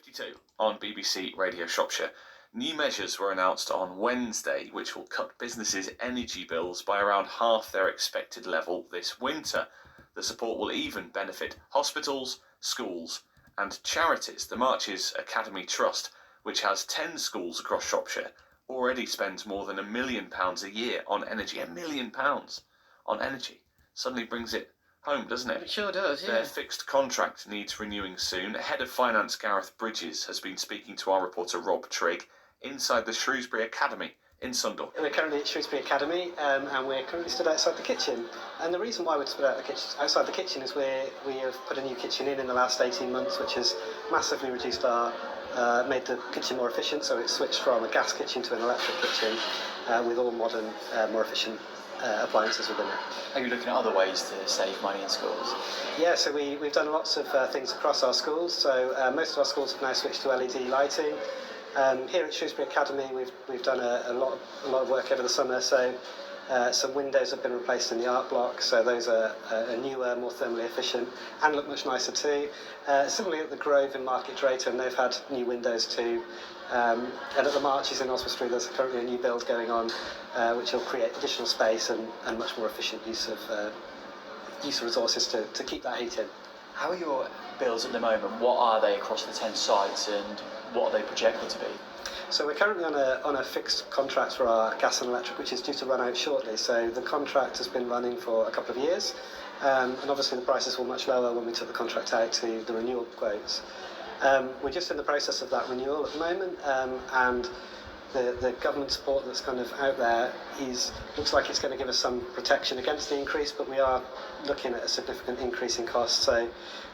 52 on BBC Radio Shropshire. New measures were announced on Wednesday which will cut businesses' energy bills by around half their expected level this winter. The support will even benefit hospitals, schools and charities. The Marches Academy Trust, which has 10 schools across Shropshire, already spends more than £1 million a year on energy. £1 million on energy suddenly brings it home, doesn't it? It sure does, yeah. Their fixed contract needs renewing soon. Head of Finance Gareth Bridges has been speaking to our reporter Rob Trigg inside the Shrewsbury Academy in Sundal. We're currently at Shrewsbury Academy and we're currently stood outside the kitchen. And the reason why we're stood outside the kitchen is we have put a new kitchen in the last 18 months, which has massively reduced made the kitchen more efficient. So it's switched from a gas kitchen to an electric kitchen with all modern, more efficient appliances within it. Are you looking at other ways to save money in schools? Yeah, so we've done lots of things across our schools. So most of our schools have now switched to LED lighting. Here at Shrewsbury Academy, we've done a lot of work over the summer. So some windows have been replaced in the art block, so those are newer, more thermally efficient, and look much nicer too. Similarly at the Grove in Market Drayton, they've had new windows too. And at the Marches in Oswestry, there's currently a new build going on, which will create additional space and much more efficient use of resources to keep that heat in. How are your bills at the moment? What are they across the 10 sites and what are they projected to be? So we're currently on a fixed contract for our gas and electric, which is due to run out shortly. So the contract has been running for a couple of years, and obviously the prices were much lower when we took the contract out to the renewal quotes. We're just in the process of that renewal at the moment, and the government support that's kind of out there looks like it's going to give us some protection against the increase, but we are looking at a significant increase in cost, so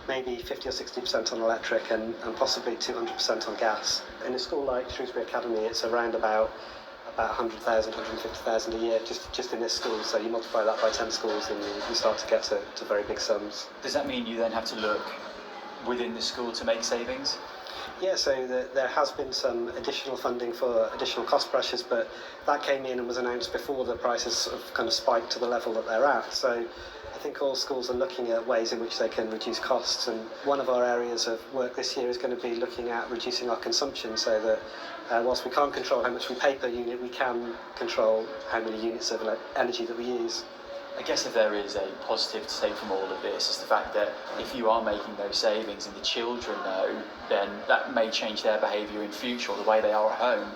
maybe 50 or 60% on electric and possibly 200% on gas. In a school like Shrewsbury Academy, it's around about 100,000, 150,000 a year just in this school, so you multiply that by 10 schools and you start to get to very big sums. Does that mean you then have to look within the school to make savings? Yeah, so there has been some additional funding for additional cost pressures, but that came in and was announced before the prices sort of kind of spiked to the level that they're at. So I think all schools are looking at ways in which they can reduce costs, and one of our areas of work this year is going to be looking at reducing our consumption, so that whilst we can't control how much we pay per unit, we can control how many units of energy that we use. I guess if there is a positive to take from all of this, is the fact that if you are making those savings and the children know, then that may change their behaviour in future or the way they are at home.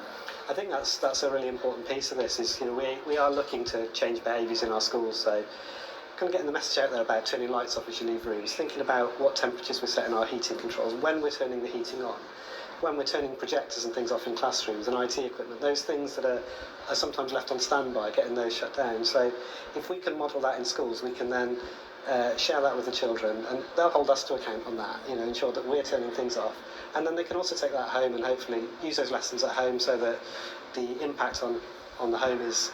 I think that's a really important piece of this. Is we are looking to change behaviours in our schools, so kind of getting the message out there about turning lights off as you leave rooms, thinking about what temperatures we're setting our heating controls, when we're turning the heating on, when we're turning projectors and things off in classrooms and IT equipment, those things that are sometimes left on standby, getting those shut down. So if we can model that in schools, we can then share that with the children, and they'll hold us to account on that, ensure that we're turning things off. And then they can also take that home and hopefully use those lessons at home so that the impact on the home is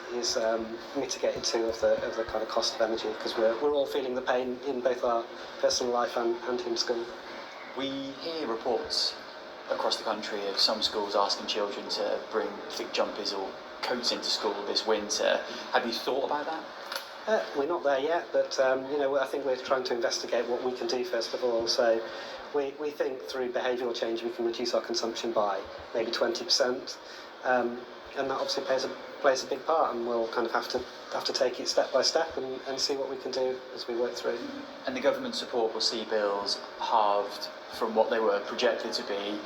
mitigated too of the kind of cost of energy, because we're all feeling the pain in both our personal life and in school. We hear reports across the country of some schools asking children to bring thick jumpers or coats into school this winter. Have you thought about that? We're not there yet, but I think we're trying to investigate what we can do first of all. So we think through behavioural change we can reduce our consumption by maybe 20%, and that obviously plays a big part, and we'll kind of have to take it step by step and see what we can do as we work through. And the government support will see bills halved from what they were projected to be.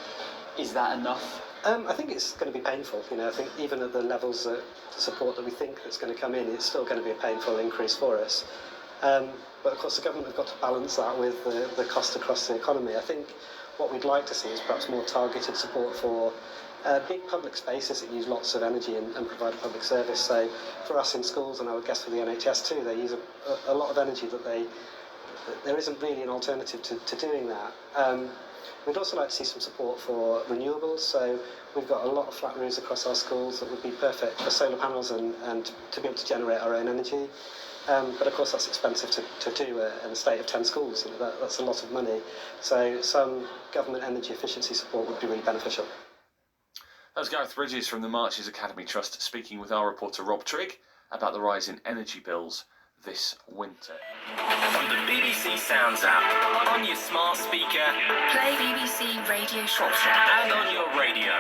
Is that enough? I think it's going to be painful. I think even at the levels of support that we think that's going to come in, it's still going to be a painful increase for us. But of course the government have got to balance that with the cost across the economy. I think what we'd like to see is perhaps more targeted support for big public spaces that use lots of energy and provide a public service. So for us in schools, and I would guess for the NHS too, they use a lot of energy that there isn't really an alternative to doing that. We'd also like to see some support for renewables, so we've got a lot of flat roofs across our schools that would be perfect for solar panels and to be able to generate our own energy. But of course that's expensive to do in a state of 10 schools. That's a lot of money, so some government energy efficiency support would be really beneficial. That was Gareth Bridges from the Marches Academy Trust speaking with our reporter Rob Trigg about the rise in energy bills this winter. On the BBC Sounds app, on your smart speaker, Play BBC Radio Shropshire. and on your radio.